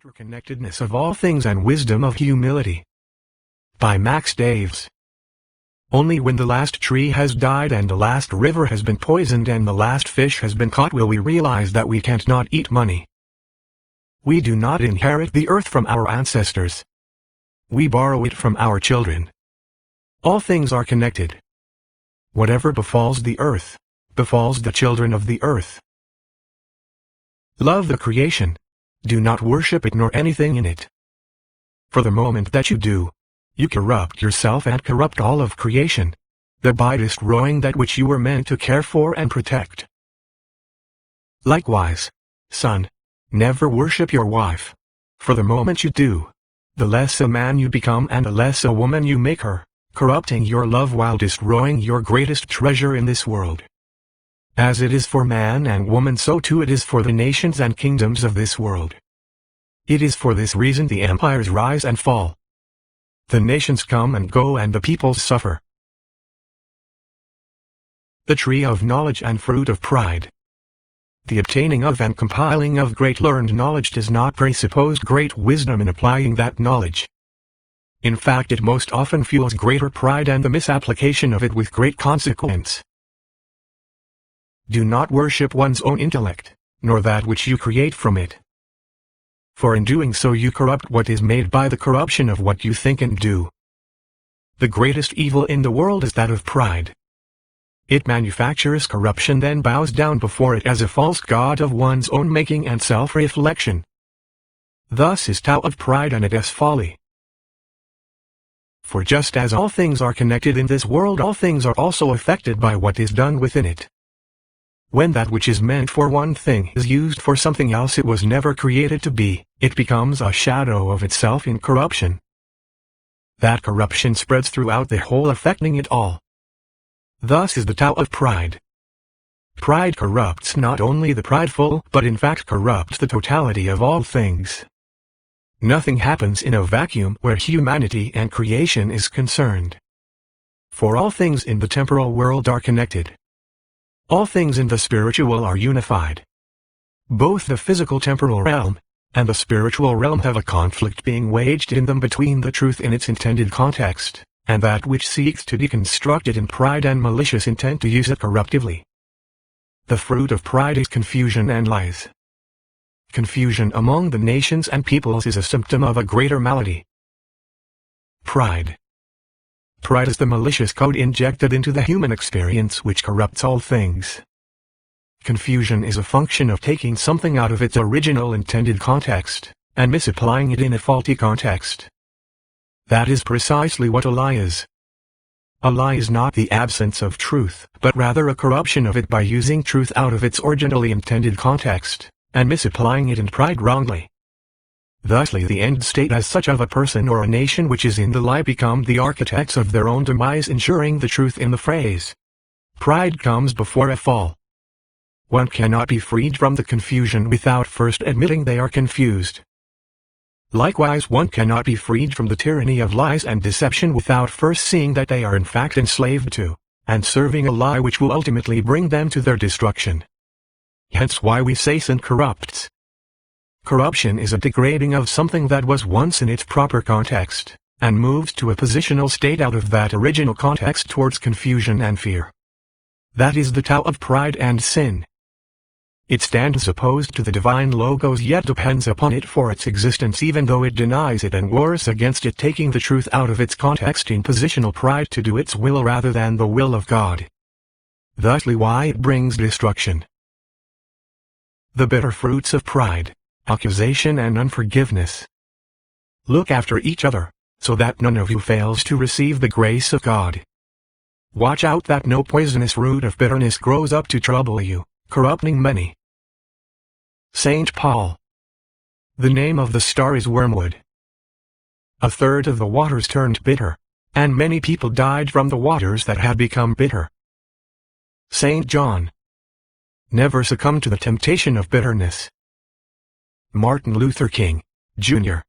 Interconnectedness of all things and wisdom of humility. By Max Daves. Only when the last tree has died and the last river has been poisoned and the last fish has been caught will we realize that we can't not eat money. We do not inherit the earth from our ancestors. We borrow it from our children. All things are connected. Whatever befalls the earth, befalls the children of the earth. Love the creation. Do not worship it nor anything in it. For the moment that you do, you corrupt yourself and corrupt all of creation, thereby destroying that which you were meant to care for and protect. Likewise, son, never worship your wife. For the moment you do, the less a man you become and the less a woman you make her, corrupting your love while destroying your greatest treasure in this world. As it is for man and woman, so too it is for the nations and kingdoms of this world. It is for this reason the empires rise and fall. The nations come and go and the peoples suffer. The tree of knowledge and fruit of pride. The obtaining of and compiling of great learned knowledge does not presuppose great wisdom in applying that knowledge. In fact, it most often fuels greater pride and the misapplication of it with great consequence. Do not worship one's own intellect, nor that which you create from it. For in doing so you corrupt what is made by the corruption of what you think and do. The greatest evil in the world is that of pride. It manufactures corruption, then bows down before it as a false god of one's own making and self-reflection. Thus is Tao of pride and it is folly. For just as all things are connected in this world, all things are also affected by what is done within it. When that which is meant for one thing is used for something else it was never created to be, it becomes a shadow of itself in corruption. That corruption spreads throughout the whole, affecting it all. Thus is the Tao of pride. Pride corrupts not only the prideful, but in fact corrupts the totality of all things. Nothing happens in a vacuum where humanity and creation is concerned. For all things in the temporal world are connected. All things in the spiritual are unified. Both the physical temporal realm and the spiritual realm have a conflict being waged in them between the truth in its intended context, and that which seeks to deconstruct it in pride and malicious intent to use it corruptively. The fruit of pride is confusion and lies. Confusion among the nations and peoples is a symptom of a greater malady. Pride. Pride is the malicious code injected into the human experience which corrupts all things. Confusion is a function of taking something out of its original intended context, and misapplying it in a faulty context. That is precisely what a lie is. A lie is not the absence of truth, but rather a corruption of it by using truth out of its originally intended context, and misapplying it in pride wrongly. Thusly the end state as such of a person or a nation which is in the lie become the architects of their own demise, ensuring the truth in the phrase. Pride comes before a fall. One cannot be freed from the confusion without first admitting they are confused. Likewise, one cannot be freed from the tyranny of lies and deception without first seeing that they are in fact enslaved to, and serving a lie which will ultimately bring them to their destruction. Hence why we say sin corrupts. Corruption is a degrading of something that was once in its proper context, and moves to a positional state out of that original context towards confusion and fear. That is the Tao of pride and sin. It stands opposed to the divine logos yet depends upon it for its existence, even though it denies it and wars against it, taking the truth out of its context in positional pride to do its will rather than the will of God. Thusly why it brings destruction. The bitter fruits of pride. Accusation and unforgiveness. Look after each other, so that none of you fails to receive the grace of God. Watch out that no poisonous root of bitterness grows up to trouble you, corrupting many. Saint Paul. The name of the star is wormwood. A third of the waters turned bitter, and many people died from the waters that had become bitter. Saint John. Never succumb to the temptation of bitterness. Martin Luther King, Jr.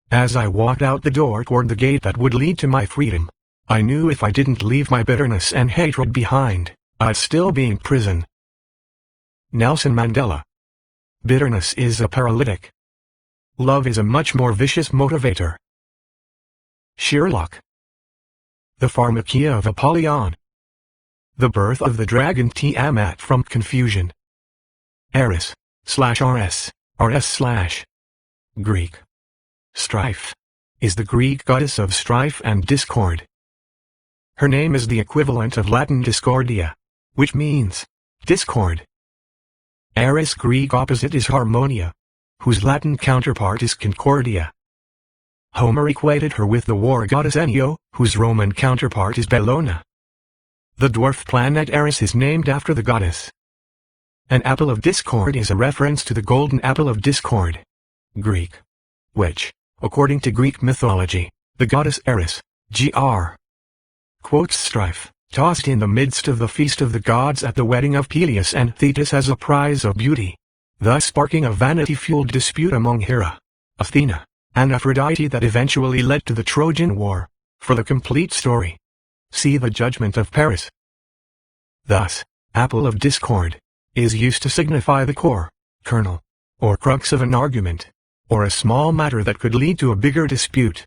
As I walked out the door toward the gate that would lead to my freedom, I knew if I didn't leave my bitterness and hatred behind, I'd still be in prison. Nelson Mandela. Bitterness is a paralytic. Love is a much more vicious motivator. Sherlock. The Pharmakia of Apollyon. The birth of the dragon Tiamat from confusion. Eris/Rs, Rs/. Greek. Strife is the Greek goddess of strife and discord. Her name is the equivalent of Latin discordia, which means discord. Eris' Greek opposite is Harmonia, whose Latin counterpart is Concordia. Homer equated her with the war goddess Enyo, whose Roman counterpart is Bellona. The dwarf planet Eris is named after the goddess. An apple of discord is a reference to the golden apple of discord, Greek, which, according to Greek mythology, the goddess Eris, Gr. quotes strife, tossed in the midst of the feast of the gods at the wedding of Peleus and Thetis as a prize of beauty, thus sparking a vanity-fueled dispute among Hera, Athena, and Aphrodite that eventually led to the Trojan War. For the complete story, see the Judgment of Paris. Thus, apple of discord is used to signify the core, kernel, or crux of an argument, or a small matter that could lead to a bigger dispute.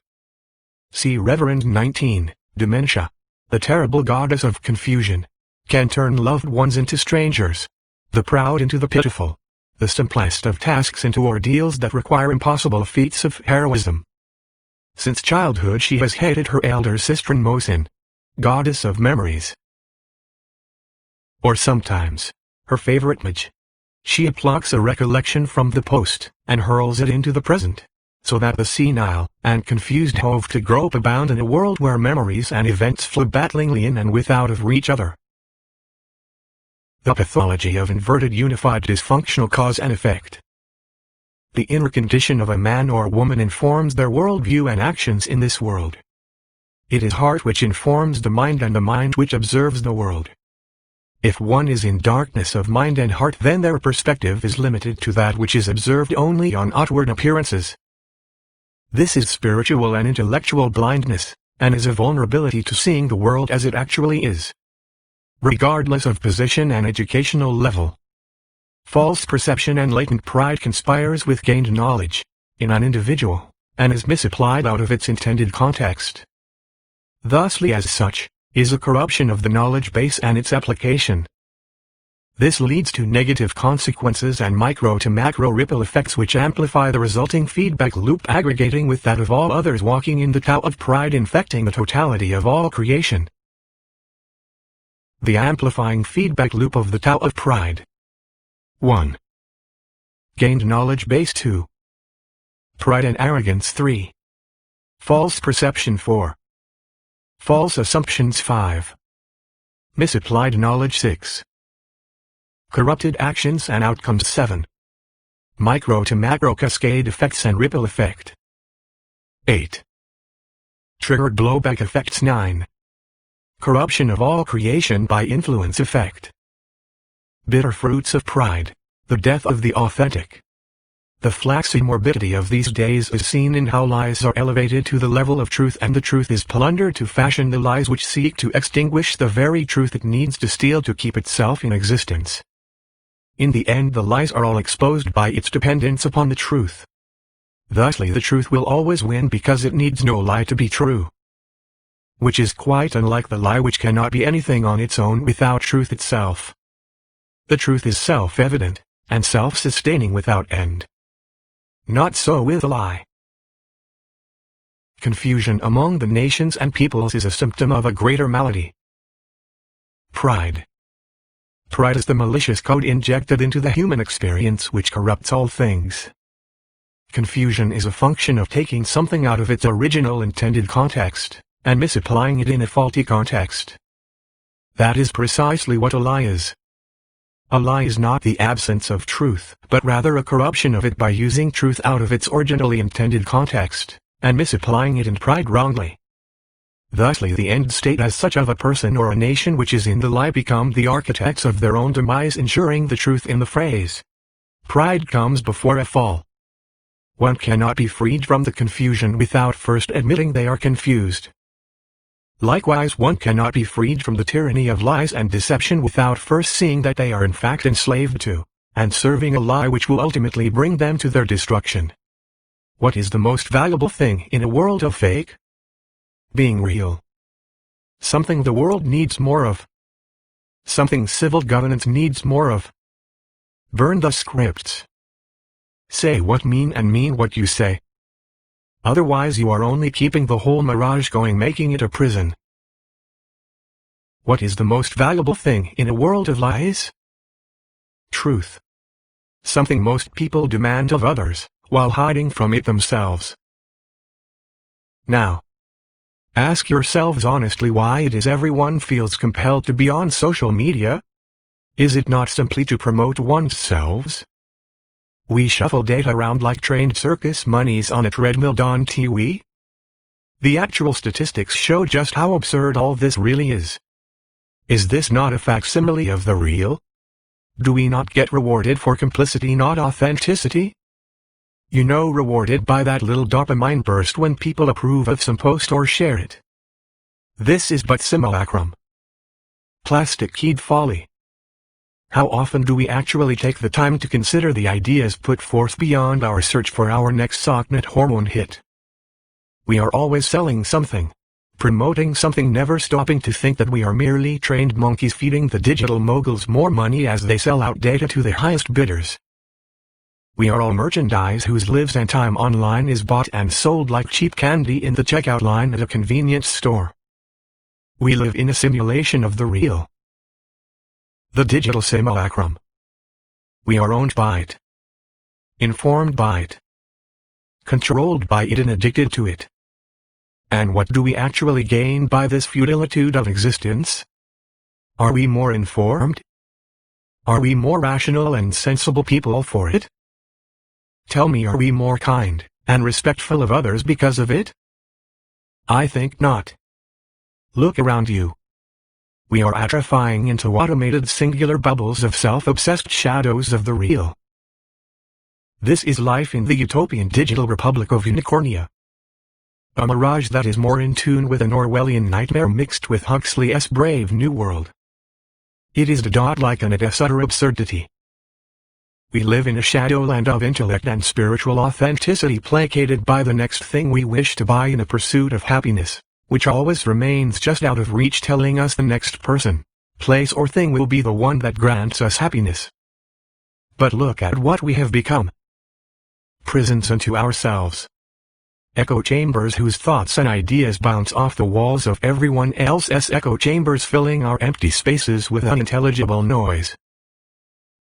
See Reverend 19, Dementia. The terrible goddess of confusion can turn loved ones into strangers, the proud into the pitiful, the simplest of tasks into ordeals that require impossible feats of heroism. Since childhood she has hated her elder sister Mosin, goddess of memories. Or sometimes, her favorite mage. She plucks a recollection from the post and hurls it into the present, so that the senile and confused have to grope abound in a world where memories and events flow battlingly in and with out of reach other. The pathology of inverted unified dysfunctional cause and effect. The inner condition of a man or woman informs their worldview and actions in this world. It is heart which informs the mind and the mind which observes the world. If one is in darkness of mind and heart, then their perspective is limited to that which is observed only on outward appearances. This is spiritual and intellectual blindness, and is a vulnerability to seeing the world as it actually is, regardless of position and educational level. False perception and latent pride conspires with gained knowledge in an individual, and is misapplied out of its intended context. Thusly, as such, is a corruption of the knowledge base and its application. This leads to negative consequences and micro to macro ripple effects which amplify the resulting feedback loop, aggregating with that of all others, walking in the Tao of pride, infecting the totality of all creation. The amplifying feedback loop of the Tao of pride. 1. Gained knowledge base. 2. Pride and arrogance. 3. False perception. 4. False assumptions. 5. Misapplied knowledge. 6. Corrupted actions and outcomes. 7. Micro to macro cascade effects and ripple effect. 8. Triggered blowback effects. 9. Corruption of all creation by influence effect. Bitter fruits of pride, the death of the authentic. The flaxy morbidity of these days is seen in how lies are elevated to the level of truth, and the truth is plundered to fashion the lies which seek to extinguish the very truth it needs to steal to keep itself in existence. In the end, the lies are all exposed by its dependence upon the truth. Thusly, the truth will always win because it needs no lie to be true, which is quite unlike the lie, which cannot be anything on its own without truth itself. The truth is self-evident and self-sustaining without end. Not so with the lie. Confusion among the nations and peoples is a symptom of a greater malady. Pride. Pride is the malicious code injected into the human experience which corrupts all things. Confusion is a function of taking something out of its original intended context and misapplying it in a faulty context. That is precisely what a lie is. A lie is not the absence of truth, but rather a corruption of it by using truth out of its originally intended context, and misapplying it in pride wrongly. Thusly, the end state as such of a person or a nation which is in the lie become the architects of their own demise, ensuring the truth in the phrase. Pride comes before a fall. One cannot be freed from the confusion without first admitting they are confused. Likewise, one cannot be freed from the tyranny of lies and deception without first seeing that they are in fact enslaved to, and serving a lie which will ultimately bring them to their destruction. What is the most valuable thing in a world of fake? Being real. Something the world needs more of. Something civil governance needs more of. Burn the scripts. Say what mean and mean what you say. Otherwise you are only keeping the whole mirage going, making it a prison. What is the most valuable thing in a world of lies? Truth. Something most people demand of others, while hiding from it themselves. Now, ask yourselves honestly why it is everyone feels compelled to be on social media. Is it not simply to promote oneself? We shuffle data around like trained circus monkeys on a treadmill on TV. The actual statistics show just how absurd all this really is. Is this not a facsimile of the real? Do we not get rewarded for complicity, not authenticity? You know, rewarded by that little dopamine burst when people approve of some post or share it. This is but simulacrum. Plastic-keyed folly. How often do we actually take the time to consider the ideas put forth beyond our search for our next socknet hormone hit? We are always selling something, promoting something, never stopping to think that we are merely trained monkeys feeding the digital moguls more money as they sell out data to the highest bidders. We are all merchandise whose lives and time online is bought and sold like cheap candy in the checkout line at a convenience store. We live in a simulation of the real. The digital simulacrum. We are owned by it, informed by it, controlled by it and addicted to it. And what do we actually gain by this futilitude of existence? Are we more informed? Are we more rational and sensible people for it? Tell me, are we more kind and respectful of others because of it? I think not. Look around you. We are atrophying into automated singular bubbles of self-obsessed shadows of the real. This is life in the utopian digital republic of Unicornia. A mirage that is more in tune with an Orwellian nightmare mixed with Huxley's Brave New World. It is like an utter absurdity. We live in a shadowland of intellect and spiritual authenticity, placated by the next thing we wish to buy in a pursuit of happiness, which always remains just out of reach, telling us the next person, place or thing will be the one that grants us happiness. But look at what we have become. Prisons unto ourselves. Echo chambers whose thoughts and ideas bounce off the walls of everyone else's echo chambers, filling our empty spaces with unintelligible noise.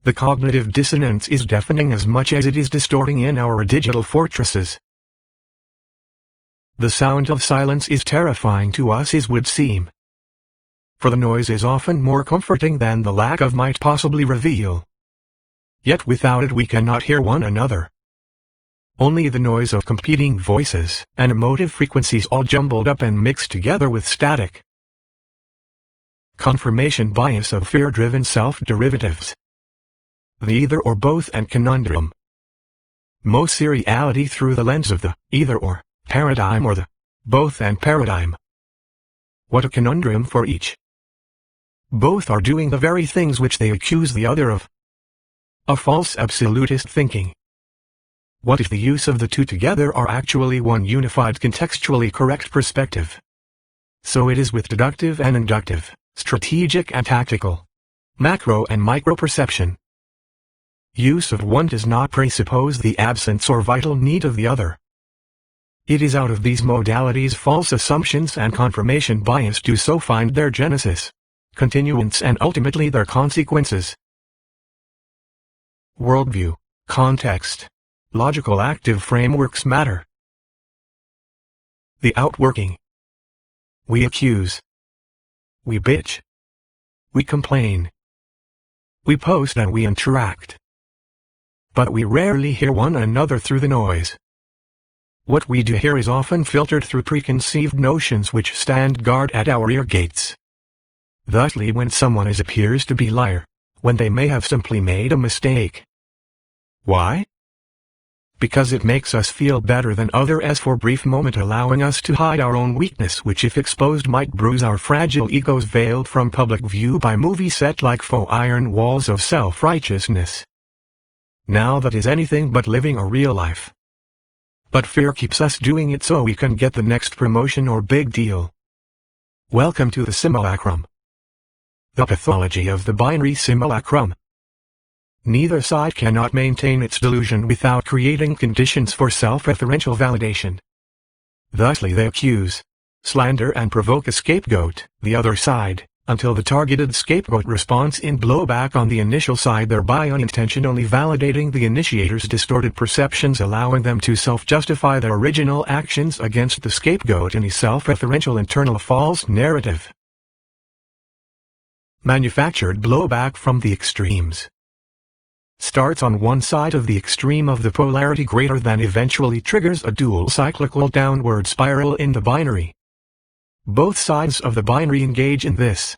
The cognitive dissonance is deafening as much as it is distorting in our digital fortresses. The sound of silence is terrifying to us, as would seem. For the noise is often more comforting than the lack of might possibly reveal. Yet without it we cannot hear one another. Only the noise of competing voices and emotive frequencies all jumbled up and mixed together with static. Confirmation bias of fear-driven self-derivatives. The either or both and conundrum. Most reality through the lens of the either or paradigm or the both and paradigm. What a conundrum for each. Both are doing the very things which they accuse the other of. A false absolutist thinking. What if the use of the two together are actually one unified contextually correct perspective? So it is with deductive and inductive, strategic and tactical, macro and micro perception. Use of one does not presuppose the absence or vital need of the other. It is out of these modalities false assumptions and confirmation bias do so find their genesis, continuance and ultimately their consequences. Worldview, context, logical active frameworks matter. The outworking. We accuse. We bitch. We complain. We post and we interact. But we rarely hear one another through the noise. What we do hear is often filtered through preconceived notions which stand guard at our ear gates. Thusly, when someone appears to be a liar, when they may have simply made a mistake. Why? Because it makes us feel better than others for a brief moment, allowing us to hide our own weakness, which if exposed might bruise our fragile egos veiled from public view by movie set like faux iron walls of self-righteousness. Now that is anything but living a real life. But fear keeps us doing it so we can get the next promotion or big deal. Welcome to the simulacrum. The pathology of the binary simulacrum. Neither side cannot maintain its delusion without creating conditions for self-referential validation. Thusly they accuse, slander and provoke a scapegoat, the other side, until the targeted scapegoat responds in blowback on the initial side, thereby unintentionally validating the initiator's distorted perceptions, allowing them to self-justify their original actions against the scapegoat in a self-referential internal false narrative. Manufactured blowback from the extremes. Starts on one side of the extreme of the polarity greater than, eventually triggers a dual cyclical downward spiral in the binary. Both sides of the binary engage in this.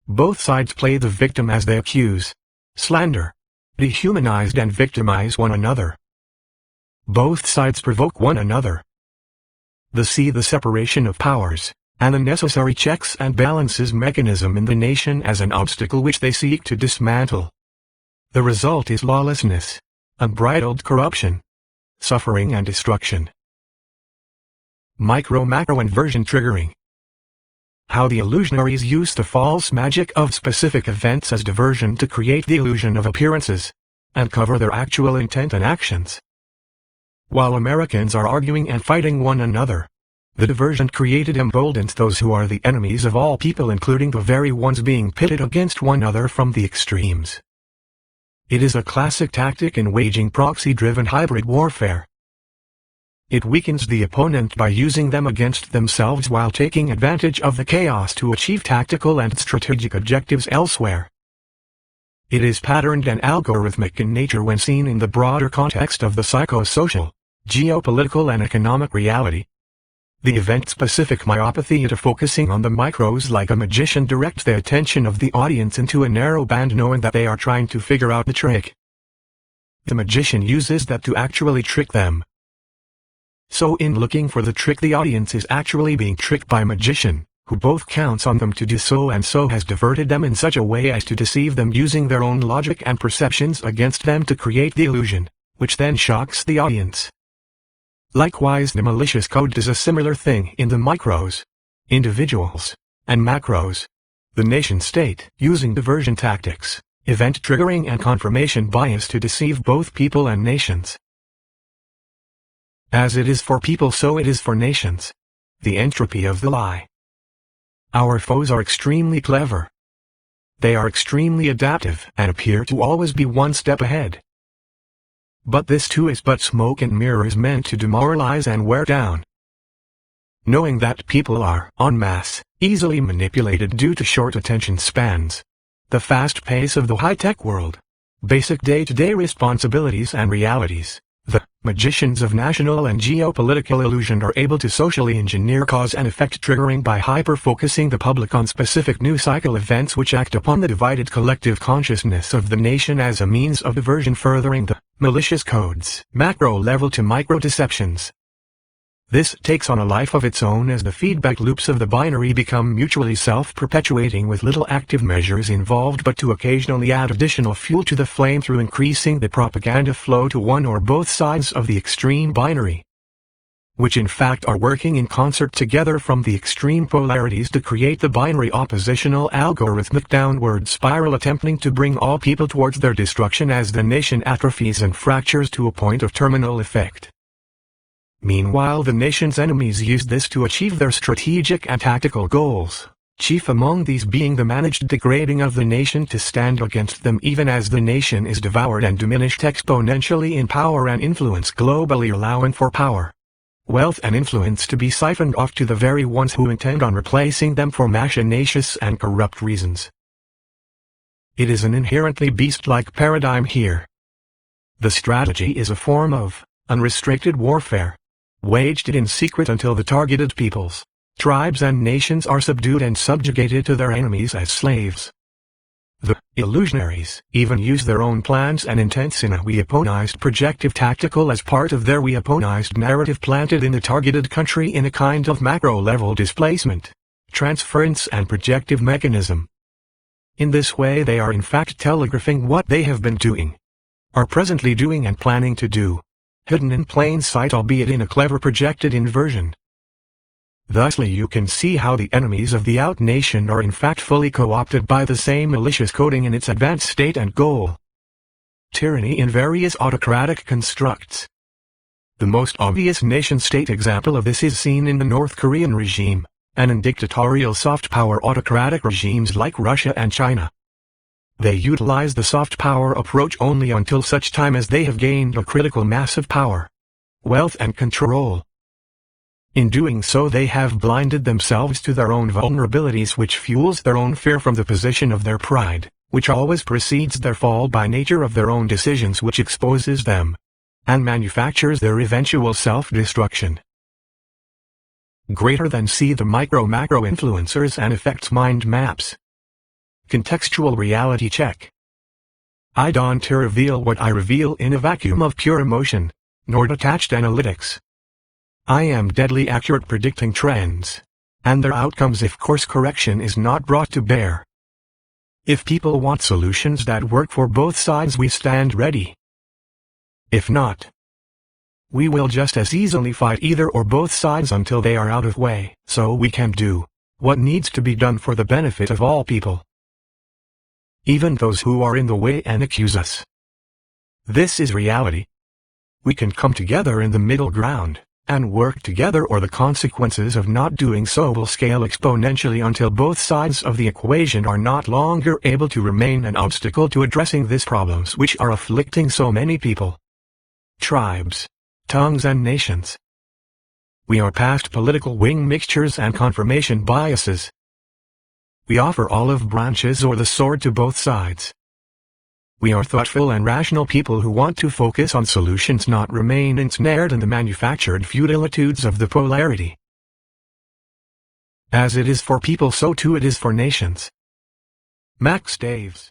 Both sides play the victim as they accuse, slander, dehumanize and victimize one another. Both sides provoke one another. They see the separation of powers, and the necessary checks and balances mechanism in the nation as an obstacle which they seek to dismantle. The result is lawlessness, unbridled corruption, suffering and destruction. Micro-macro inversion triggering. How the illusionaries use the false magic of specific events as diversion to create the illusion of appearances, and cover their actual intent and actions. While Americans are arguing and fighting one another, the diversion created emboldens those who are the enemies of all people, including the very ones being pitted against one another from the extremes. It is a classic tactic in waging proxy-driven hybrid warfare. It weakens the opponent by using them against themselves while taking advantage of the chaos to achieve tactical and strategic objectives elsewhere. It is patterned and algorithmic in nature when seen in the broader context of the psychosocial, geopolitical and economic reality. The event-specific myopathy into focusing on the micros like a magician directs the attention of the audience into a narrow band, knowing that they are trying to figure out the trick. The magician uses that to actually trick them. So in looking for the trick, the audience is actually being tricked by a magician, who both counts on them to do so and so has diverted them in such a way as to deceive them using their own logic and perceptions against them to create the illusion, which then shocks the audience. Likewise, the malicious code does a similar thing in the micros, individuals, and macros. The nation-state, using diversion tactics, event triggering and confirmation bias to deceive both people and nations. As it is for people, so it is for nations. The entropy of the lie. Our foes are extremely clever. They are extremely adaptive and appear to always be one step ahead. But this too is but smoke and mirrors meant to demoralize and wear down. Knowing that people are, en masse, easily manipulated due to short attention spans, the fast pace of the high-tech world, basic day-to-day responsibilities and realities, the magicians of national and geopolitical illusion are able to socially engineer cause and effect triggering by hyper-focusing the public on specific news cycle events which act upon the divided collective consciousness of the nation as a means of diversion, furthering the malicious codes, macro level to micro deceptions. This takes on a life of its own as the feedback loops of the binary become mutually self-perpetuating with little active measures involved but to occasionally add additional fuel to the flame through increasing the propaganda flow to one or both sides of the extreme binary, which in fact are working in concert together from the extreme polarities to create the binary oppositional algorithmic downward spiral, attempting to bring all people towards their destruction as the nation atrophies and fractures to a point of terminal effect. Meanwhile, the nation's enemies use this to achieve their strategic and tactical goals, chief among these being the managed degrading of the nation to stand against them even as the nation is devoured and diminished exponentially in power and influence globally, allowing for power, wealth and influence to be siphoned off to the very ones who intend on replacing them for machinacious and corrupt reasons. It is an inherently beast-like paradigm here. The strategy is a form of unrestricted warfare, waged in secret until the targeted peoples, tribes and nations are subdued and subjugated to their enemies as slaves. The illusionaries even use their own plans and intents in a weaponized projective tactical as part of their weaponized narrative planted in the targeted country in a kind of macro-level displacement, transference and projective mechanism. In this way they are in fact telegraphing what they have been doing, are presently doing and planning to do, hidden in plain sight albeit in a clever projected inversion. Thusly you can see how the enemies of the out nation are in fact fully co-opted by the same malicious coding in its advanced state and goal. Tyranny in various autocratic constructs. The most obvious nation-state example of this is seen in the North Korean regime, and in dictatorial soft power autocratic regimes like Russia and China. They utilize the soft power approach only until such time as they have gained a critical mass of power, wealth and control. In doing so they have blinded themselves to their own vulnerabilities, which fuels their own fear from the position of their pride, which always precedes their fall by nature of their own decisions, which exposes them, and manufactures their eventual self-destruction. Greater than see the micro-macro influencers and effects mind maps. Contextual reality check. I don't reveal what I reveal in a vacuum of pure emotion, nor detached analytics. I am deadly accurate predicting trends, and their outcomes if course correction is not brought to bear. If people want solutions that work for both sides, we stand ready. If not, we will just as easily fight either or both sides until they are out of way, so we can do what needs to be done for the benefit of all people, even those who are in the way and accuse us. This is reality. We can come together in the middle ground and work together, or the consequences of not doing so will scale exponentially until both sides of the equation are not longer able to remain an obstacle to addressing these problems which are afflicting so many people, tribes, tongues and nations. We are past political wing mixtures and confirmation biases. We offer olive branches or the sword to both sides. We are thoughtful and rational people who want to focus on solutions, not remain ensnared in the manufactured futilitudes of the polarity. As it is for people, so too it is for nations. Max Daves.